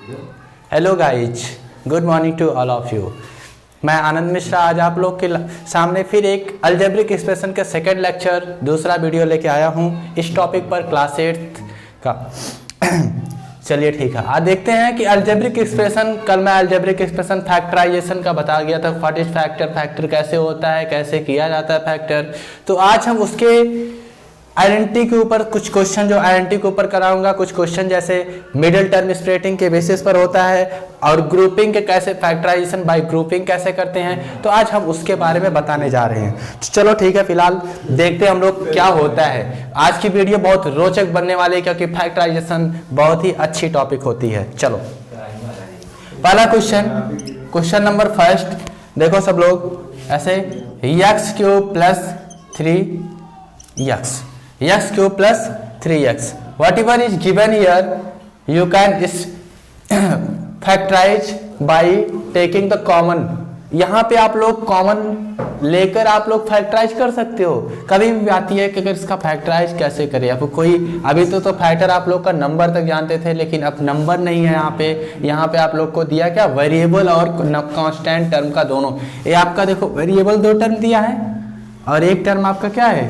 Hello guys, good morning to all of you. मैं आनंद मिश्रा आज आप लोग के सामने फिर एक अलजेब्रिक एक्सप्रेशन के सेकेंड लेक्चर दूसरा वीडियो लेके आया हूँ इस टॉपिक पर क्लास 8 का। चलिए ठीक है, आज देखते हैं कि अलजेब्रिक एक्सप्रेशन, कल मैं अलजेब्रिक एक्सप्रेशन फैक्टराइजेशन का बता गया था, व्हाट इज फैक्टर, फैक्टर कैसे होता है, कैसे किया जाता है फैक्टर। तो आज हम उसके आइडेंटिटी के ऊपर कुछ क्वेश्चन, जो आइडेंटिटी के ऊपर कराऊंगा, कुछ क्वेश्चन जैसे मिडिल टर्म स्प्लिटिंग के बेसिस पर होता है और ग्रुपिंग के कैसे, फैक्टराइजेशन बाय ग्रुपिंग कैसे करते हैं, तो आज हम उसके बारे में बताने जा रहे हैं। तो चलो ठीक है, फिलहाल देखते हैं हम लोग क्या होता है। आज की वीडियो बहुत रोचक बनने वाली है क्योंकि फैक्टराइजेशन बहुत ही अच्छी टॉपिक होती है। चलो पहला क्वेश्चन, क्वेश्चन नंबर फर्स्ट देखो सब लोग, ऐसे x cube plus 3x, x cube plus 3x, whatever is given here you can factorize by taking the common। यहाँ पे आप लोग कॉमन लेकर आप लोग फैक्टराइज कर सकते हो। कभी भी आती है कि अगर इसका फैक्टराइज कैसे करें, आपको कोई अभी तो फैक्टर आप लोग का नंबर तक जानते थे, लेकिन अब नंबर नहीं है यहाँ पे आप लोग को दिया क्या, वेरिएबल और कांस्टेंट टर्म का दोनों। ये आपका देखो वेरिएबल 2 टर्म दिया है और एक टर्म आपका क्या है,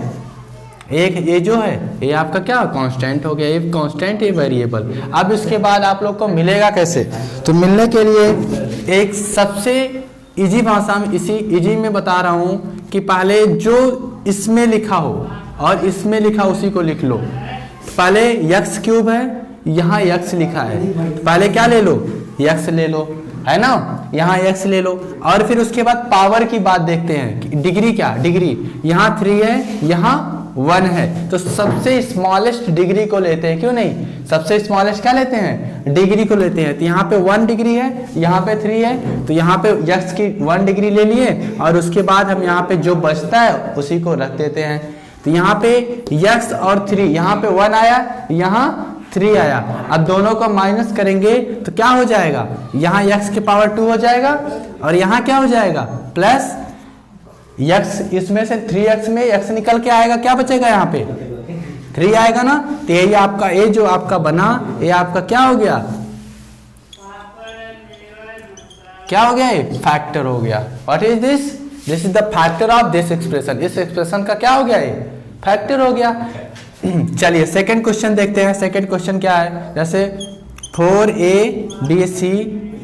एक ये जो है ये आपका क्या कांस्टेंट हो गया, ये कांस्टेंट, ये वेरिएबल। अब इसके बाद आप लोग को मिलेगा कैसे, तो मिलने के लिए एक सबसे इजी भाषा में, इसी इजी में बता रहा हूँ कि पहले जो इसमें लिखा हो और इसमें लिखा उसी को लिख लो। पहले x क्यूब है, यहाँ x लिखा है, पहले क्या ले लो, x ले लो, है ना, यहाँ x ले लो। और फिर उसके बाद पावर की बात देखते हैं, डिग्री क्या, डिग्री यहाँ 3 है, यहाँ 1 है, तो सबसे स्मॉलेस्ट डिग्री को लेते हैं, क्यों नहीं, सबसे स्मॉलेस्ट क्या लेते हैं, डिग्री को लेते हैं। तो यहाँ पे 1 डिग्री है, यहाँ पे 3 है, तो यहाँ पे x की 1 डिग्री ले लिए और उसके बाद हम यहाँ पे जो बचता है उसी को रख देते हैं। तो यहाँ पे x और 3, यहाँ पे 1 आया, यहाँ 3 आया। अब दोनों को माइनस करेंगे तो क्या हो जाएगा, यहाँ x की पावर 2 हो जाएगा और यहाँ क्या हो जाएगा प्लस x, इसमें से 3x में x निकल के आएगा, क्या बचेगा यहाँ पे 3 आएगा ना। तो यही आपका ये जो आपका बना, ये आपका क्या हो गया, क्या हो गया, ये फैक्टर हो गया। What is this, this is the factor of this expression. इस एक्सप्रेशन का क्या हो गया, ये फैक्टर हो गया। चलिए सेकंड क्वेश्चन देखते हैं। सेकंड क्वेश्चन क्या है, जैसे 4abc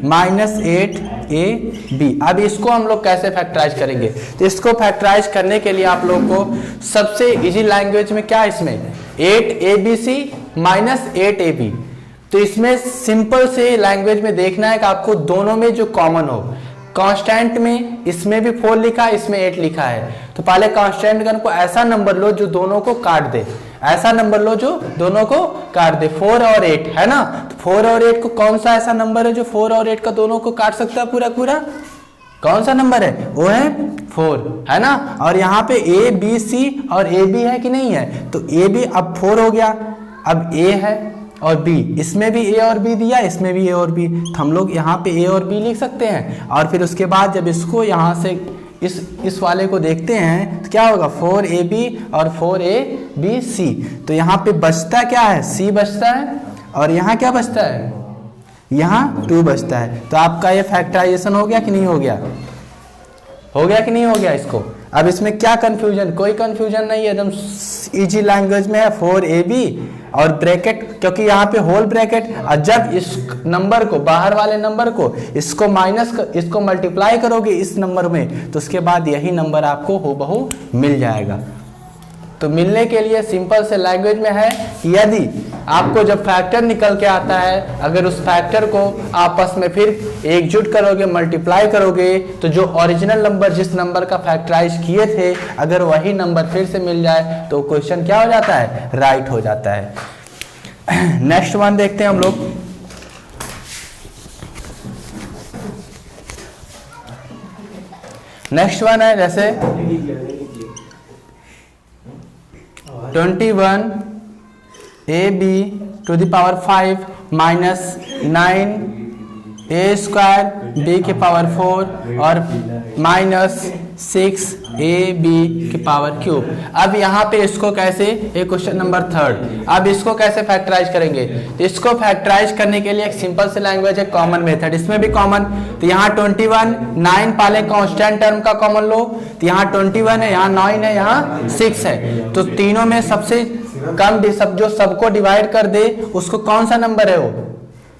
माइनस 8ab। अब इसको हम लोग कैसे फैक्टराइज करेंगे, तो इसको फैक्टराइज करने के लिए आप लोग को सबसे इजी लैंग्वेज में क्या, इसमें 8abc माइनस 8ab। तो इसमें सिंपल से लैंग्वेज में देखना है कि आपको दोनों में जो कॉमन हो, कांस्टेंट में इसमें भी 4 लिखा है, इसमें 8 लिखा है, तो पहले कांस्टेंट को ऐसा नंबर लो जो दोनों को काट दे, ऐसा नंबर लो जो दोनों को काट दे। 4 और 8 है ना, तो 4 और 8 को कौन सा ऐसा नंबर है जो 4 और 8 का दोनों को काट सकता है पूरा पूरा, कौन सा नंबर है, वो है 4, है ना। और यहाँ पे a b c और a b है कि नहीं है, तो a b अब 4 हो गया, अब a है और b, इसमें भी a और b दिया, इसमें भी a और b, तो हम लोग यहाँ पे a और b लिख सकते हैं। और फिर उसके बाद जब इसको यहाँ से इस वाले को देखते हैं तो क्या होगा, 4ab और 4abc। तो यहाँ पे बचता क्या है, c बचता है और यहाँ क्या बचता है, यहाँ 2 बचता है। तो आपका ये फैक्टराइजेशन हो गया कि नहीं हो गया, हो गया कि नहीं हो गया इसको। अब इसमें क्या कंफ्यूजन, कोई कंफ्यूजन नहीं है, एकदम इजी लैंग्वेज में है। 4ab और ब्रैकेट, क्योंकि यहाँ पे होल ब्रैकेट, और जब इस नंबर को, बाहर वाले नंबर को, इसको माइनस, इसको मल्टीप्लाई करोगे इस नंबर में, तो उसके बाद यही नंबर आपको हूबहू मिल जाएगा। तो मिलने के लिए सिंपल से लैंग्वेज में है, यदि आपको जब फैक्टर निकल के आता है, अगर उस फैक्टर को आपस में फिर एकजुट करोगे, मल्टीप्लाई करोगे, तो जो ओरिजिनल नंबर, जिस नंबर का फैक्टराइज किए थे, अगर वही नंबर फिर से मिल जाए तो क्वेश्चन क्या हो जाता है, राइट हो जाता है। नेक्स्ट वन देखते हैं हम लोग। नेक्स्ट वन है जैसे 21ab to the power 5 minus 9a² b के पावर 4 और माइनस 6ab की पावर क्यूब। अब यहाँ पे इसको कैसे, ये क्वेश्चन नंबर 3, अब इसको कैसे फैक्टराइज करेंगे? तो इसको फैक्टराइज करने के लिए एक सिंपल से लैंग्वेज है, कॉमन मेथड, इसमें भी कॉमन। तो यहाँ 21, 9 पाले कांस्टेंट टर्म का कॉमन लो, तो यहाँ 21 है, यहाँ 9 है, यहाँ 6 है। तो तीनों में सबसे कम जो सबको डिवाइड कर दे उसको कौन सा नंबर है? वो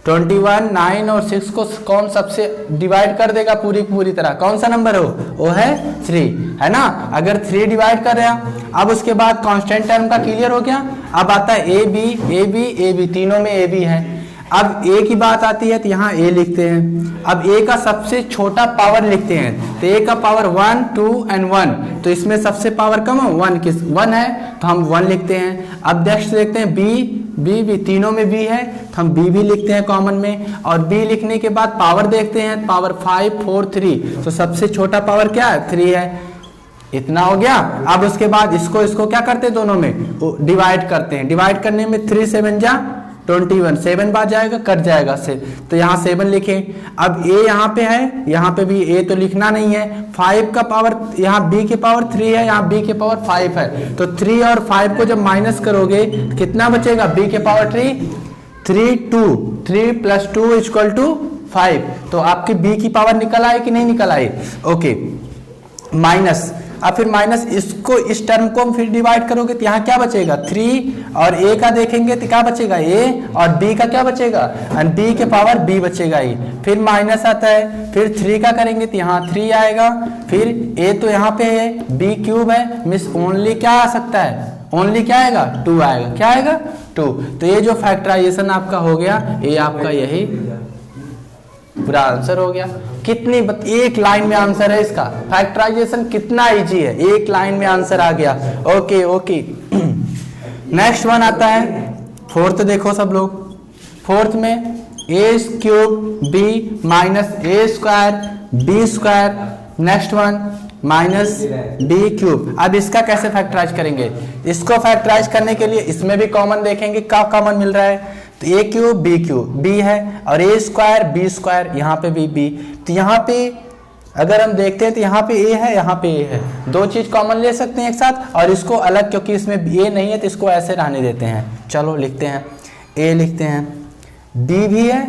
21, 9 और 6 को कौन सबसे डिवाइड कर देगा पूरी तरह? कौन सा नंबर हो? वो है 3, है ना। अगर 3 डिवाइड कर रहे हैं, अब उसके बाद कांस्टेंट टर्म का क्लियर हो गया। अब आता है ए बी, तीनों में ए बी है। अब ए की बात आती है तो यहाँ ए लिखते हैं। अब ए का सबसे छोटा पावर लिखते हैं, तो ए का पावर 1, 2 एंड 1, तो इसमें सबसे पावर कम है 1 है, तो हम 1 लिखते हैं। अब नेक्स्ट देखते हैं बी, तीनों में बी है, तो हम बी भी लिखते हैं कॉमन में। और बी लिखने के बाद पावर देखते हैं, पावर 5, 4, 3, तो सबसे छोटा पावर क्या है? 3 है। इतना हो गया। अब उसके बाद इसको क्या करते हैं, दोनों में डिवाइड करते हैं। डिवाइड करने में 3 7 जा 21, 7 बार जाएगा, कट जाएगा से, तो यहाँ 7 लिखे। अब ए यहाँ पे है, यहाँ पे भी ए तो लिखना नहीं है। 5 का पावर, यहाँ बी के पावर 3 है, यहाँ बी के पावर 5 है, तो 3 और 5 को जब माइनस करोगे तो कितना बचेगा? बी के पावर 3 + 2 = 5। तो आपकी बी की पावर निकल आए कि नहीं निकल आए? Okay, minus. अब फिर माइनस इसको, इस टर्म को फिर डिवाइड करोगे तो यहाँ क्या बचेगा? 3 और ए का देखेंगे तो क्या बचेगा? ए, और बी का क्या बचेगा? और बी के पावर बी बचेगा ही। फिर माइनस आता है, फिर 3 का करेंगे तो यहाँ 3 आएगा। फिर ए तो यहाँ पे है, बी क्यूब है, मिस ओनली क्या आ सकता है? ओनली क्या आएगा? 2 आएगा। क्या आएगा? 2। तो ये जो फैक्टराइजेशन आपका हो गया, ये आपका यही पूरा आंसर हो गया। कितनी एक लाइन में आंसर है इसका। फैक्टराइजेशन कितना इजी है, एक लाइन में आंसर आ गया। ओके नेक्स्ट वन आता है 4th। देखो सब लोग, 4th में a³ b - a² b²। Next one -b³। अब इसका कैसे फैक्टराइज करेंगे? इसको फैक्टराइज करने के लिए इसमें भी कॉमन देखेंगे, क्या कॉमन मिल रहा है? तो a³ b³ b है, और a² b², यहाँ पे भी b। तो यहाँ पे अगर हम देखते हैं तो यहाँ पे a है, यहाँ पे a है, दो चीज कॉमन ले सकते हैं एक साथ, और इसको अलग, क्योंकि इसमें a नहीं है तो इसको ऐसे रहने देते हैं। चलो लिखते हैं, a लिखते हैं, b भी है,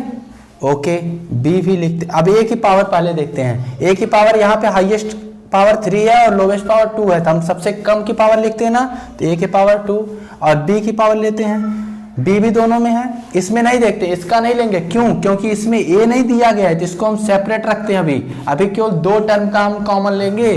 ओके, b भी लिखते। अब a की पावर पहले देखते हैं। a की पावर यहाँ पे हाईएस्ट पावर 3 है और लोवेस्ट पावर 2 है, तो हम सबसे कम की पावर लिखते हैं ना, तो a की पावर 2, और b की पावर लेते हैं। b भी दोनों में है, इसमें नहीं देखते, इसका नहीं लेंगे। क्यों? क्योंकि इसमें a नहीं दिया गया है, तो इसको हम सेपरेट रखते हैं। अभी केवल 2 टर्म का हम कॉमन लेंगे।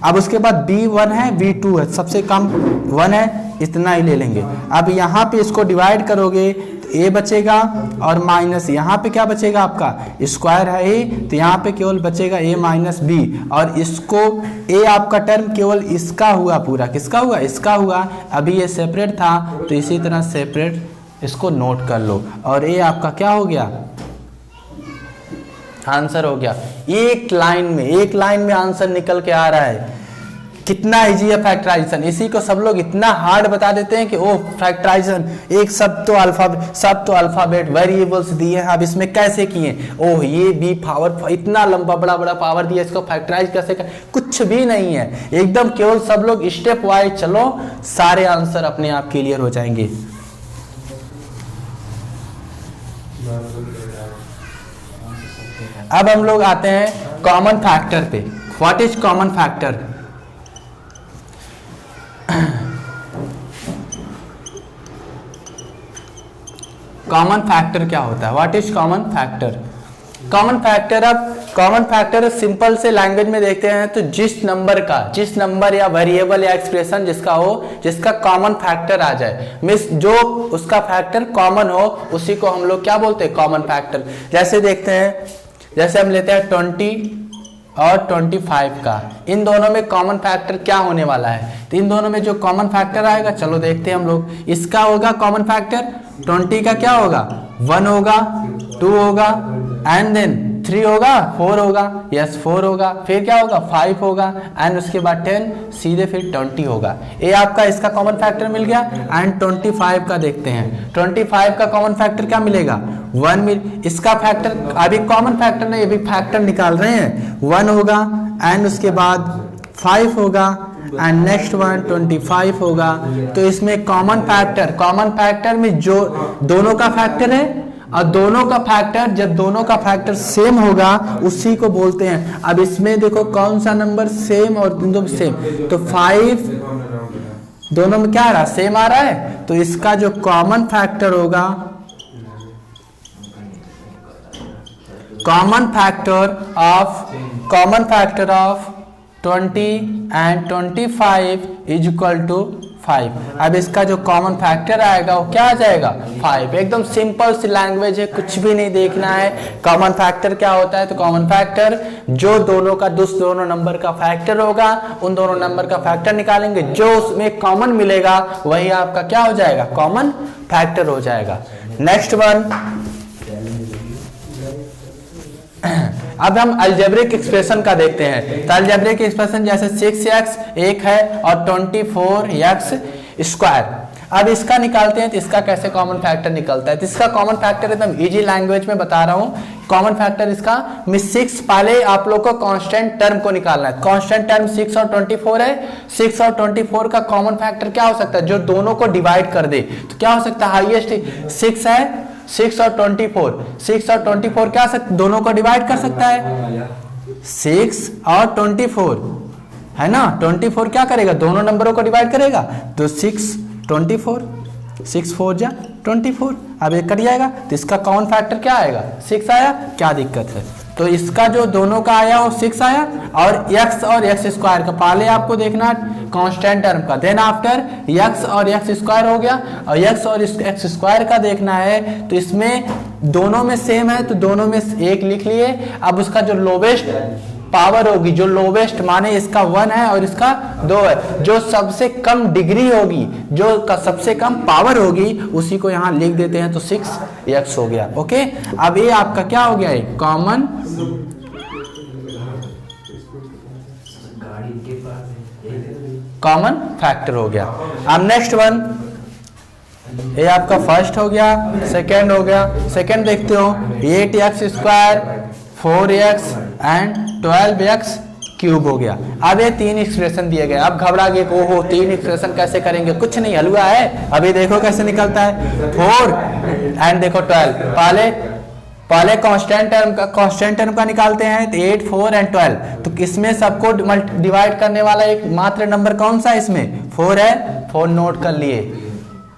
अब उसके बाद b1 है, b2 है, सबसे कम 1 है, इतना ही ले लेंगे। अब यहाँ पे इसको डिवाइड करोगे तो a बचेगा, और माइनस यहाँ पे क्या बचेगा आपका? स्क्वायर है a, तो यहाँ पे केवल बचेगा a - b, और इसको a आपका टर्म केवल इसका हुआ पूरा। किसका हुआ? इसका हुआ। अभी ये सेपरेट था, तो इसी तरह सेपरेट इसको नोट कर लो, और a आपका क्या हो गया? आंसर हो गया। एक लाइन में आंसर निकल के आ रहा है। कितना इजी है फैक्टराइजेशन। इसी को सब लोग इतना हार्ड बता देते हैं कि ओ फैक्टराइजेशन, एक सब तो अल्फाबेट वेरिएबल्स दिए हैं, अब इसमें कैसे किए? ओह ये बी पावर, इतना लंबा बड़ा पावर दिया, इसको फैक्टराइज कैसे कर? कुछ भी नहीं है, एकदम केवल सब लोग स्टेप वाइज चलो, सारे आंसर अपने आप क्लियर हो जाएंगे। अब हम लोग आते हैं कॉमन फैक्टर पे। What is common factor? Common factor क्या होता है? What is common factor? Common factor, अब कॉमन फैक्टर सिंपल से लैंग्वेज में देखते हैं तो जिस नंबर या वेरिएबल या एक्सप्रेशन जिसका हो, जिसका कॉमन फैक्टर आ जाए, मींस जो उसका फैक्टर कॉमन हो, उसी को हम लोग क्या बोलते हैं? Common factor. जैसे देखते हैं, जैसे हम लेते हैं 20 और 25 का, इन दोनों में कॉमन फैक्टर क्या होने वाला है? तो इन दोनों में जो कॉमन फैक्टर आएगा, चलो देखते हैं हम लोग। इसका होगा कॉमन फैक्टर 20 का क्या होगा? 1 होगा, 2 होगा, एंड देन 3 होगा, 4 होगा, यस 4 होगा, फिर क्या होगा? 5 होगा, एंड उसके बाद 10, सीधे फिर 20 होगा। ये आपका इसका कॉमन फैक्टर मिल गया। एंड 25 का देखते हैं, 25 का कॉमन फैक्टर क्या मिलेगा? 1 इसका फैक्टर, अभी कॉमन फैक्टर नहीं, अभी फैक्टर निकाल रहे हैं, 1 होगा, एंड उसके बाद 5 होगा एंड नेक्स्ट वन 25 होगा। तो इसमें कॉमन फैक्टर में जो दोनों का फैक्टर है और दोनों का फैक्टर, जब दोनों का फैक्टर सेम होगा उसी को बोलते हैं। अब इसमें देखो कौन सा नंबर सेम और दोनों सेम, तो 5 दोनों में क्या आ रहा है, सेम आ रहा है। तो इसका जो कॉमन फैक्टर होगा, common factor of 20 and 25 is equal to 5। अब इसका जो कॉमन फैक्टर आएगा वो क्या आ जाएगा, 5। एकदम सिंपल सी लैंग्वेज है, कुछ भी नहीं देखना है। कॉमन फैक्टर क्या होता है, तो कॉमन फैक्टर जो दोनों का दोनों नंबर का फैक्टर होगा, उन दोनों नंबर का फैक्टर निकालेंगे, जो उसमें कॉमन मिलेगा वही आपका क्या हो जाएगा, कॉमन फैक्टर हो जाएगा। नेक्स्ट वन, अब हम अलजेब्रिक एक्सप्रेशन का देखते हैं। तो अलजेब्रिक एक्सप्रेशन जैसे 6x एक है और 24x स्क्वायर। अब इसका निकालते हैं तो इसका कैसे कॉमन फैक्टर निकलता है। तो इसका कॉमन फैक्टर एकदम इजी लैंग्वेज में बता रहा हूँ। कॉमन फैक्टर इसका 6, पहले आप लोग को कांस्टेंट टर्म को निकालना है। कांस्टेंट टर्म 6 और 24 है। 6 और 24 का कॉमन फैक्टर क्या हो सकता है, जो दोनों को डिवाइड कर दे। तो क्या हो सकता है, हाईएस्ट 6 है, 6 और 24 क्या दोनों को डिवाइड कर सकता है, 6 और 24 है ना। 24 क्या करेगा, दोनों नंबरों को डिवाइड करेगा। तो 6 24, 6 4 जा 24। अब ये कट जाएगा तो इसका कॉमन फैक्टर क्या आएगा, 6 आया। क्या दिक्कत है, तो इसका जो दोनों का आया वो 6 आया। और x स्क्वायर का पहले आपको देखना कांस्टेंट टर्म का, देन आफ्टर x और x स्क्वायर हो गया। और x और x स्क्वायर का देखना है, तो इसमें दोनों में सेम है तो दोनों में एक लिख लिए। अब उसका जो लोवेस्ट पावर होगी, जो लोवेस्ट माने इसका 1 है और इसका 2 है, जो सबसे कम डिग्री होगी, जो का सबसे कम पावर होगी, उसी को यहाँ लिख देते हैं। तो 6x हो गया। ओके, अब ये आपका क्या हो गया, कॉमन फैक्टर हो गया। अब नेक्स्ट वन, ये आपका फर्स्ट हो गया, सेकेंड हो गया। सेकेंड देखते हो, 8x square 4x and 12x cube हो गया। अब ये 3 एक्सप्रेशन दिए गए। अब घबरा गए, ओहो 3 एक्सप्रेशन कैसे करेंगे, कुछ नहीं, हलवा है। अभी देखो कैसे निकलता है, 4 एंड देखो 12। पहले कांस्टेंट टर्म का निकालते हैं, तो 8 4 एंड 12। तो इसमें सबको डिवाइड करने वाला एक मात्र नंबर कौन सा है, इसमें 4 है। 4 नोट कर लिए,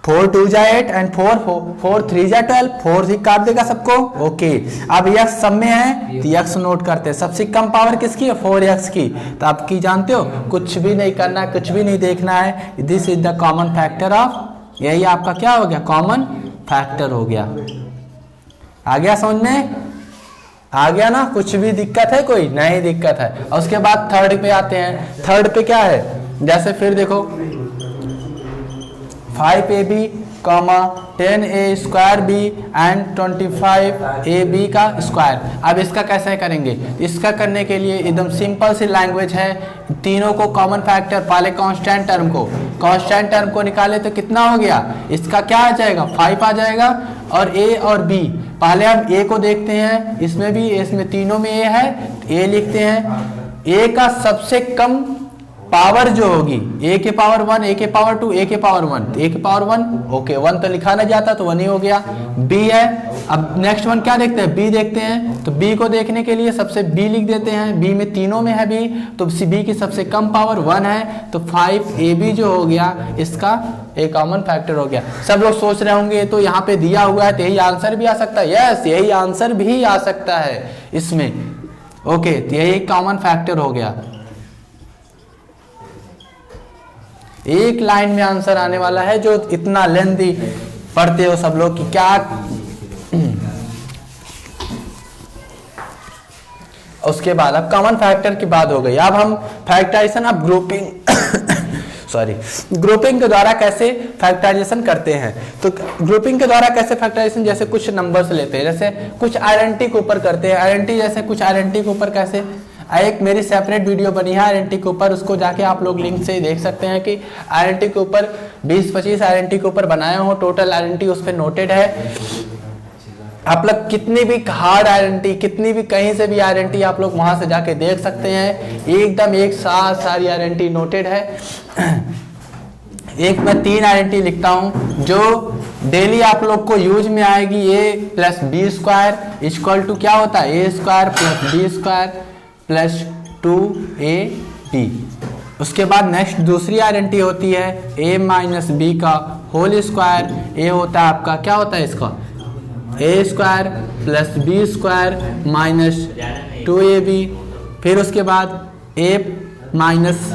4 2 जा 8 एंड 4 3 जा 12। 4 ही काट देगा सबको। ओके, अब x सब में है तो x नोट करते हैं। सबसे कम पावर किसकी है, 4x की। तो आप की जानते हो, कुछ भी नहीं करना, कुछ भी नहीं देखना है। This is the common factor of, यही आपका क्या हो गया, कॉमन फैक्टर हो गया। आ गया समझ में, आ गया ना, कुछ भी दिक्कत है, कोई नहीं दिक्कत है। और उसके बाद थर्ड पे आते हैं। थर्ड पे क्या है, जैसे फिर देखो 5ab, 10a square b and 25ab का स्क्वायर। अब इसका कैसे करेंगे, इसका करने के लिए एकदम सिंपल सी लैंग्वेज है। तीनों को कॉमन फैक्टर, पहले कांस्टेंट टर्म को निकाले तो कितना हो गया, इसका क्या आ जाएगा, 5 आ जाएगा। और a और b, पहले हम a को देखते हैं, इसमें भी, इसमें तीनों में a है, a लिखते हैं। a का सबसे कम पावर जो होगी, a के पावर 1, a के पावर 2, a के पावर 1, a के पावर 1। ओके, 1 तो लिखा ना जाता तो 1 ही हो गया। b है। अब नेक्स्ट वन क्या देखते हैं, b देखते हैं। तो b को देखने के लिए सबसे b लिख देते हैं। b में तीनों में है b, तो b की सबसे कम पावर 1 है। तो 5ab जो हो गया, इसका एक कॉमन फैक्टर हो गया। सब लोग सोच रहे होंगे तो यहाँ पे दिया हुआ है तो यही आंसर भी आ सकता है। यस, यही आंसर भी आ सकता है इसमें। ओके, तो यही कॉमन फैक्टर हो गया। एक लाइन में आंसर आने वाला है, जो इतना लेंथी पढ़ते हो सब लोग कि क्या। उसके बाद अब कॉमन फैक्टर की बात हो गई। अब हम फैक्टराइजेशन, अब ग्रुपिंग के द्वारा कैसे फैक्टराइजेशन करते हैं। तो ग्रुपिंग के द्वारा कैसे फैक्टराइजेशन, जैसे कुछ नंबर्स लेते हैं, जैसे कुछ आइडेंटिटी के ऊपर करते हैं। आइडेंटिटी जैसे कुछ आइडेंटिटी के ऊपर कैसे, एक मेरी सेपरेट वीडियो बनी है आइडेंटिटी के ऊपर, उसको जाके आप लोग लिंक से देख सकते हैं कि आइडेंटिटी के ऊपर 20-25 आइडेंटिटी के ऊपर बनाया हो। टोटल आइडेंटिटी उस पर नोटेड है। आप लोग कितनी भी हार्ड आइडेंटिटी, कितनी भी कहीं से भी आइडेंटिटी आप लोग वहां से जाके देख सकते हैं, एकदम एक साथ सारी आइडेंटिटी नोटेड है। एक मैं 3 आइडेंटिटी लिखता हूं जो डेली आप लोग को यूज में आएगी। a plus B square equal to क्या होता है, a square plus B square plus 2ab। उसके बाद नेक्स्ट दूसरी आइडेंटिटी होती है a माइनस बी का होल स्क्वायर। a होता है आपका, क्या होता है इसका, a square plus B square minus 2ab। फिर उसके बाद a माइनस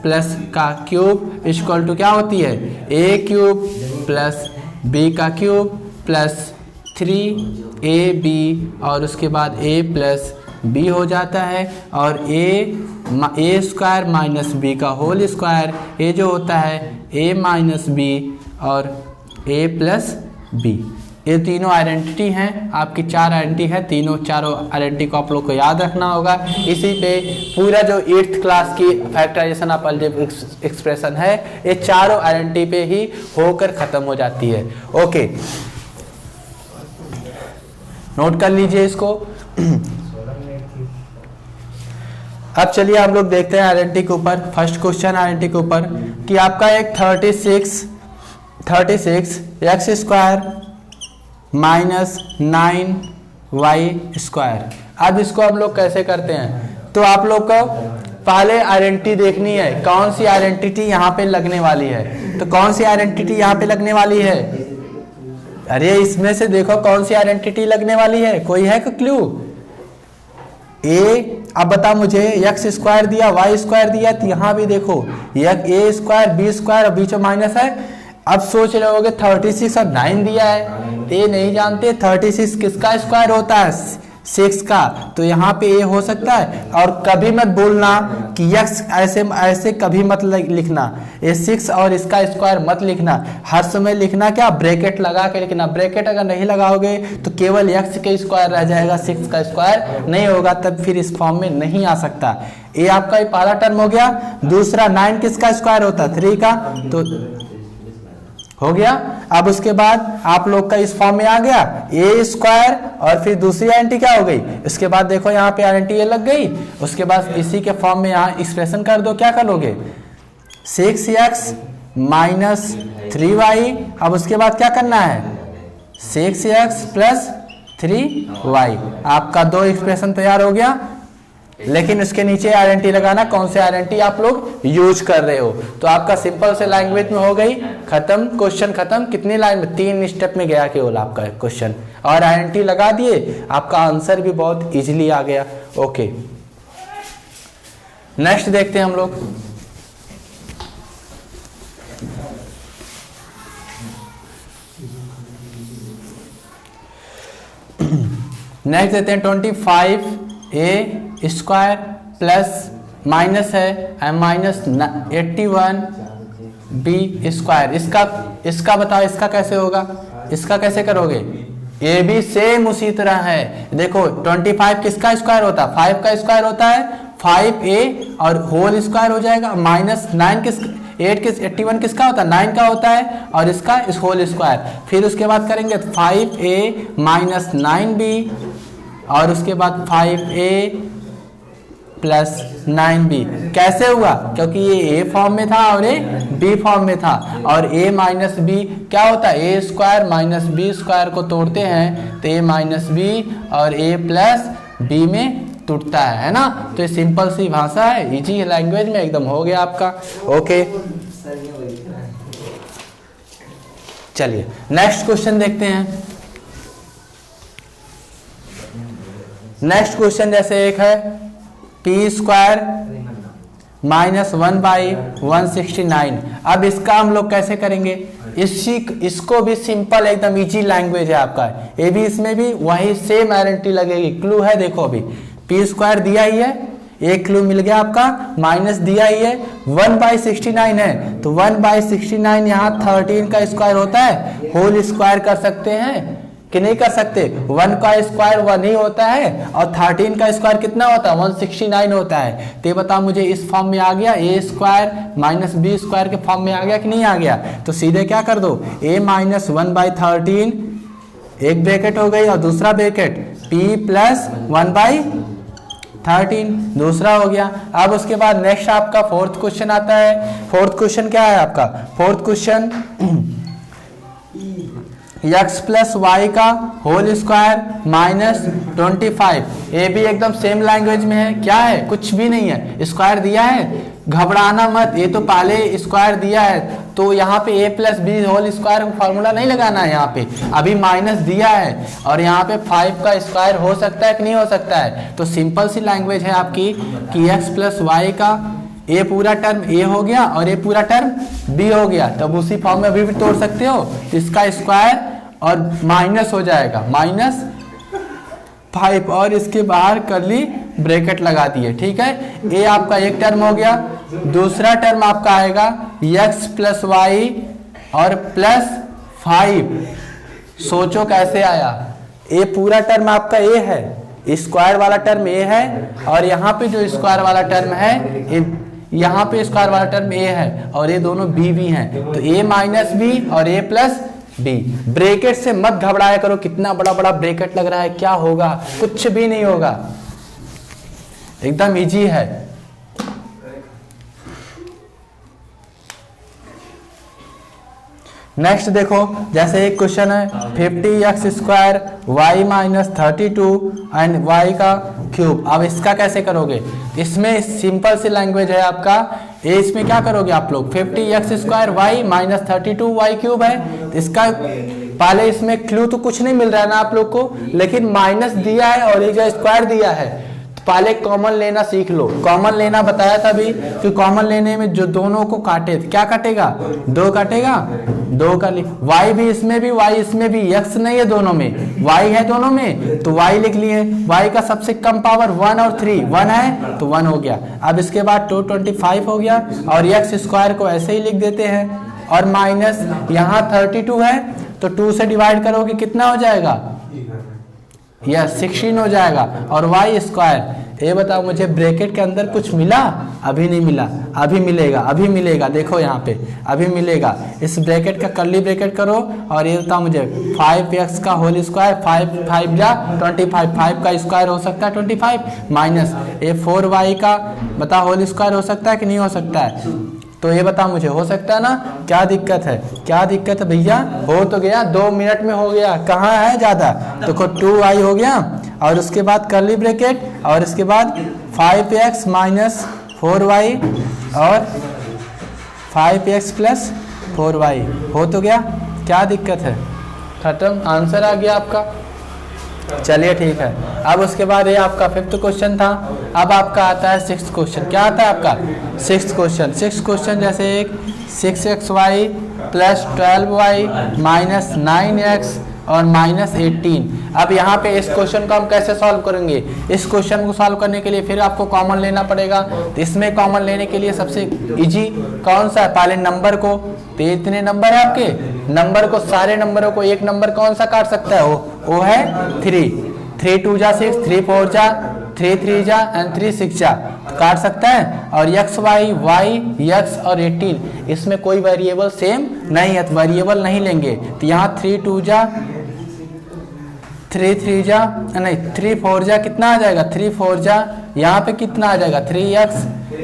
प्लस का क्यूब इक्वल टू क्या होती है, a क्यूब प्लस b का क्यूब प्लस 3ab, और उसके बाद a प्लस b हो जाता है, और a स्क्वायर माइनस b का होल स्क्वायर, a जो होता है a माइनस b और a प्लस b। ये तीनों आइडेंटिटी हैं, आपकी 4 आइडेंटिटी है, चारों आइडेंटिटी को आप लोग को याद रखना होगा। इसी पे पूरा जो 8th क्लास की फैक्टराइजेशन ऑफ अलजेब्रिक एक्सप्रेशन है, ये चारों आइडेंटिटी पे ही होकर खत्म हो जाती है। ओके, नोट कर लीजिए इसको। अब चलिए हम लोग देखते हैं आइडेंटिटी के ऊपर। फर्स्ट क्वेश्चन आइडेंटिटी के ऊपर कि आपका एक 36 x square minus 9y square. अब इसको हम लोग कैसे करते हैं, तो आप लोग को पहले आइडेंटिटी देखनी है, कौन सी आइडेंटिटी यहाँ पे लगने वाली है। तो कौन सी आइडेंटिटी यहाँ पे लगने वाली है, अरे इसमें से देखो कौन सी आइडेंटिटी लगने वाली है, कोई है क्लू। ए, अब बता मुझे, एक्स स्क्वायर दिया, वाई स्क्वायर दिया, तो यहाँ भी देखो ए स्क्वायर बी स्क्वायर और बीच में माइनस है। अब सोच रहे होगे 36 और 9 दिया है, ये नहीं जानते 36 किसका स्क्वायर होता है, 6 का, तो यहाँ पे ए हो सकता है। और कभी मत बोलना कि x ऐसे कभी मत लिखना, ये 6 और इसका स्क्वायर मत लिखना, हर समय लिखना क्या, ब्रैकेट लगा के लिखना। ब्रैकेट अगर नहीं लगाओगे तो केवल x के स्क्वायर रह जाएगा, 6 का स्क्वायर नहीं होगा, तब फिर इस फॉर्म में नहीं आ सकता। ये आपका ये पहला टर्म हो गया। दूसरा 9 किसका स्क्वायर होता है, 3 का, तो हो गया। अब उसके बाद आप लोग का इस फॉर्म में आ गया ए स्क्वायर, और फिर दूसरी आइडेंटिटी क्या हो गई, इसके बाद देखो यहाँ पे आइडेंटिटी ये लग गई। उसके बाद इसी के फॉर्म में यहाँ एक्सप्रेशन कर दो, क्या करोगे, 6x माइनस 3y। अब उसके बाद क्या करना है, 6x प्लस 3y। आपका 2 एक्सप्रेशन तैयार हो गया। लेकिन उसके नीचे आइडेंटिटी लगाना, कौन से आइडेंटिटी आप लोग यूज कर रहे हो। तो आपका सिंपल से लैंग्वेज में हो गई खत्म, क्वेश्चन खत्म। कितनी लाइन में, 3 स्टेप में गया केवल आपका क्वेश्चन, और आइडेंटिटी लगा दिए, आपका आंसर भी बहुत इजीली आ गया। ओके, नेक्स्ट देखते हैं हम लोग। नेक्स्ट देते हैं 25a स्क्वायर प्लस माइनस है माइनस 81b स्क्वायर। इसका बताओ, इसका कैसे होगा, इसका कैसे करोगे, ये भी सेम उसी तरह है। देखो 25 किसका स्क्वायर होता है, 5 का स्क्वायर होता है, 5a और होल स्क्वायर हो जाएगा, माइनस 9 81 किसका होता है, 9 का होता है, और इसका इस होल स्क्वायर। फिर उसके बाद करेंगे 5a माइनस 9b, और उसके बाद 5a प्लस 9b। कैसे हुआ, क्योंकि ये a फॉर्म में था और ये b फॉर्म में था, और a माइनस b क्या होता है, a square minus b square को तोड़ते हैं तो a माइनस b और a प्लस b में टूटता है ना। तो ये सिंपल सी भाषा है, इजी लैंग्वेज में एकदम हो गया आपका। ओके, चलिए नेक्स्ट क्वेश्चन देखते हैं। नेक्स्ट क्वेश्चन जैसे एक है पी स्क्वायर माइनस 1/169। अब इसका हम लोग कैसे करेंगे, इसको भी सिंपल एकदम इजी लैंग्वेज है आपका, ये भी इसमें भी वही सेम आइडेंटिटी लगेगी। क्लू है देखो, अभी पी स्क्वायर दिया ही है, एक क्लू मिल गया आपका, माइनस दिया ही है, 1/69 है, तो 1/69 यहाँ 13 का स्क्वायर होता है, होल स्क्वायर कर सकते हैं कि नहीं कर सकते। 1 का स्क्वायर 1 ही होता है, और 13 का स्क्वायर कितना होता है, 169 होता है। तो ये बताओ मुझे, इस फॉर्म में आ गया, ए स्क्वायर माइनस बी स्क्वायर के फॉर्म में आ गया कि नहीं आ गया। तो सीधे क्या कर दो, a माइनस 1/13 एक ब्रैकेट हो गई और दूसरा ब्रैकेट p प्लस 1/13 दूसरा हो गया। अब उसके बाद नेक्स्ट आपका फोर्थ क्वेश्चन आता है। फोर्थ क्वेश्चन क्या है आपका? Fourth question x plus Y का होल स्क्वायर माइनस 25। ये भी एकदम सेम लैंग्वेज में है। क्या है? कुछ भी नहीं है, स्क्वायर दिया है, घबराना मत। ये तो पहले स्क्वायर दिया है तो यहाँ पे a plus B whole square formula नहीं लगाना है। यहाँ पे अभी माइनस दिया है और यहाँ पे 5 का स्क्वायर हो सकता है कि नहीं हो सकता है। तो सिंपल सी लैंग्वेज है आपकी कि x प्लस वाई का a पूरा टर्म a हो गया और a पूरा टर्म b हो गया। तब उसी फॉर्म में अभी भी तोड़ सकते हो, इसका स्क्वायर और माइनस हो जाएगा -5 और इसके बाहर करली ब्रैकेट लगा दिए। ठीक है, a आपका एक टर्म हो गया। दूसरा टर्म आपका आएगा x प्लस वाई और प्लस 5। सोचो कैसे आया? a पूरा टर्म आपका a है, स्क्वायर वाला टर्म a है और यहाँ पे जो स्क्वायर वाला टर्म है यहाँ पे स्क्वायर वाला टर्म a है और ये दोनों b भी हैं। तो a माइनस बी और a प्लस बी। ब्रैकेट से मत घबराया करो, कितना बड़ा बड़ा ब्रैकेट लग रहा है, क्या होगा? कुछ भी नहीं होगा, एकदम इजी है। नेक्स्ट देखो, जैसे एक क्वेश्चन है 50x square y minus 32 and y का क्यूब। अब इसका कैसे करोगे? इसमें सिंपल सी लैंग्वेज है आपका। इसमें क्या करोगे आप लोग? 50x square y minus 32 y cube है। इसका पहले इसमें क्लू तो कुछ नहीं मिल रहा है ना आप लोग को, लेकिन माइनस दिया है और ये जो स्क्वायर दिया है तो पहले कॉमन लेना सीख लो। कॉमन लेना बताया था अभी कि कॉमन लेने में जो दोनों को काटे क्या काटेगा? 2 काटेगा, 2 का y भी इसमें भी y इसमें भी, x नहीं है दोनों में, y है दोनों में तो y लिख लिए। y का सबसे कम पावर 1 और 3, 1 है तो 1 हो गया। अब इसके बाद 225 हो गया और x स्क्वायर को ऐसे ही लिख देते हैं और माइनस यहाँ 32 है तो 2 से डिवाइड करोगे कितना हो जाएगा? यह 16 हो जाएगा। और y स्क्वायर, ये बताओ मुझे ब्रैकेट के अंदर कुछ मिला? अभी नहीं मिला, अभी मिलेगा, अभी मिलेगा। देखो यहाँ पे अभी मिलेगा। इस ब्रैकेट का कर्ली ब्रैकेट करो और ये बताओ मुझे 5x का होल स्क्वायर, 5 जा 25, 5 का स्क्वायर हो सकता है 25 माइनस ये 4y का बता होल स्क्वायर हो सकता है कि नहीं हो सकता है? तो ये बता मुझे, हो सकता है ना? क्या दिक्कत है? क्या दिक्कत है भैया? हो तो गया, 2 मिनट में हो गया, कहाँ है ज़्यादा? देखो 2y हो गया और उसके बाद कर्ली ब्रैकेट और इसके बाद 5x माइनस 4y और 5x प्लस 4y हो तो गया। क्या दिक्कत है? खत्म, आंसर आ गया आपका। चलिए ठीक है। अब उसके बाद ये आपका 5th क्वेश्चन था। अब आपका आता है 6th क्वेश्चन। क्या आता है आपका? 6th question. 6th क्वेश्चन जैसे एक 6xy plus 12y minus 9x और माइनस 18। अब यहाँ पे इस क्वेश्चन को हम कैसे सॉल्व करेंगे? इस क्वेश्चन को सॉल्व करने के लिए फिर आपको कॉमन लेना पड़ेगा। तो इसमें कॉमन लेने के लिए सबसे इजी कौन सा है? पहले नंबर को, तो इतने नंबर है आपके, नंबर को, सारे नंबरों को एक नंबर कौन सा काट सकता है? वो है 3। 3 2 जा 6, 3 4 जा, 3 3 जा एंड 3 6 जा, तो काट सकता है। और x y x और 18, इसमें कोई वेरिएबल सेम नहीं है तो वेरिएबल नहीं लेंगे। तो यहाँ 3 2 जा, 3 3 जा, नहीं 3 4 जा, कितना आ जाएगा? 3 4 जा, यहाँ पे कितना आ जाएगा? 3x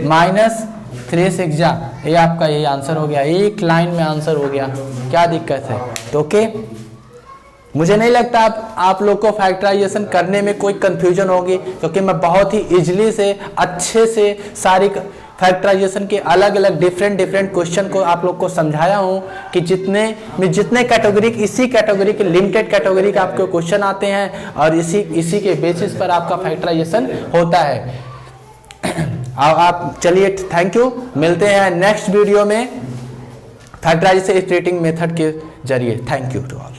माइनस 3 6 जा। ये आपका ये आंसर हो गया, एक लाइन में आंसर हो गया। क्या दिक्कत है? तो ओके, मुझे नहीं लगता आप लोग को फैक्टराइजेशन करने में कोई कंफ्यूजन होगी, क्योंकि मैं बहुत ही इजीली से अच्छे से सारी फैक्टराइजेशन के अलग अलग डिफरेंट क्वेश्चन को आप लोग को समझाया हूँ कि जितने कैटेगरी, इसी कैटेगरी के लिमिटेड कैटेगरी के आपके क्वेश्चन आते हैं और इसी के बेसिस पर आपका फैक्टराइजेशन होता है। आप चलिए, थैंक यू, मिलते हैं नेक्स्ट वीडियो में फैक्टराइजेशन स्प्लिटिंग मेथड के जरिए। Thank you to all.